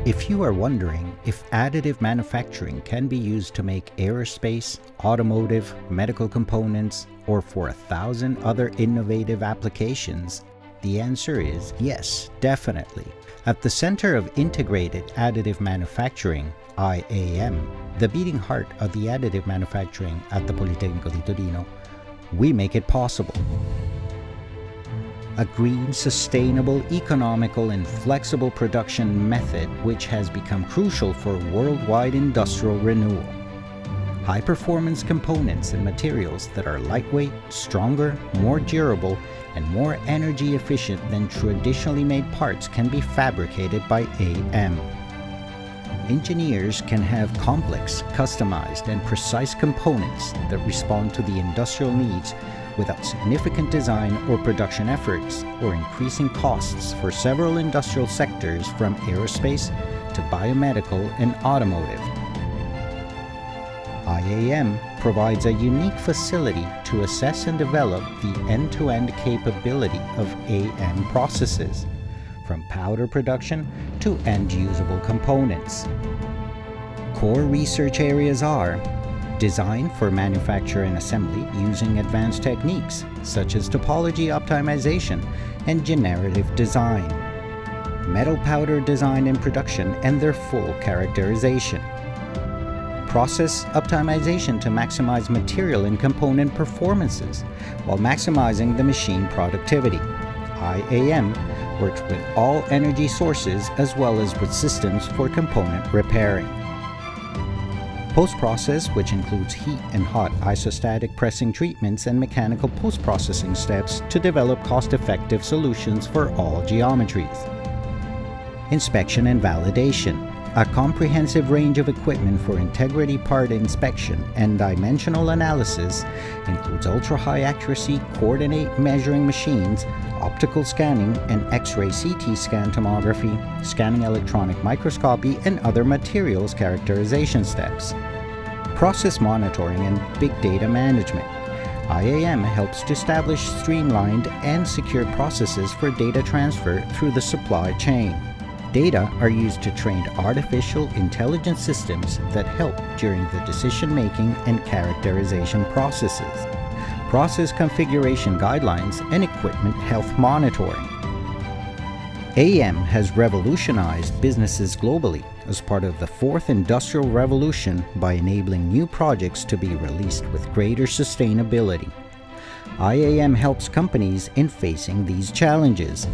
If you are wondering if additive manufacturing can be used to make aerospace, automotive, medical components, or for 1,000 other innovative applications, the answer is yes, definitely. At the center of integrated additive manufacturing, IAM, the beating heart of the additive manufacturing at the Politecnico di Torino, we make it possible. A green, sustainable, economical, and flexible production method which has become crucial for worldwide industrial renewal. High-performance components and materials that are lightweight, stronger, more durable, and more energy efficient than traditionally made parts can be fabricated by AM. Engineers can have complex, customized, and precise components that respond to the industrial needs without significant design or production efforts or increasing costs for several industrial sectors from aerospace to biomedical and automotive. IAM provides a unique facility to assess and develop the end-to-end capability of AM processes, from powder production to end-usable components. Core research areas are design for manufacture and assembly using advanced techniques such as topology optimization and generative design, metal powder design and production and their full characterization, process optimization to maximize material and component performances while maximizing the machine productivity. IAM works with all energy sources as well as with systems for component repairing. Post-process, which includes heat and hot isostatic pressing treatments and mechanical post-processing steps to develop cost-effective solutions for all geometries. Inspection and validation, a comprehensive range of equipment for integrity part inspection and dimensional analysis, includes ultra-high accuracy coordinate measuring machines, optical scanning and X-ray CT scan tomography, scanning electronic microscopy, and other materials characterization steps. Process monitoring and big data management. IAM helps to establish streamlined and secure processes for data transfer through the supply chain. Data are used to train artificial intelligence systems that help during the decision-making and characterization processes, process configuration guidelines, and equipment health monitoring. AM has revolutionized businesses globally as part of the fourth industrial revolution by enabling new projects to be released with greater sustainability. IAM helps companies in facing these challenges.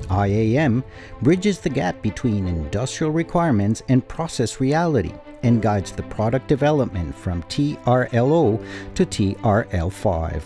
IAM bridges the gap between industrial requirements and process reality and guides the product development from TRLO to TRL5.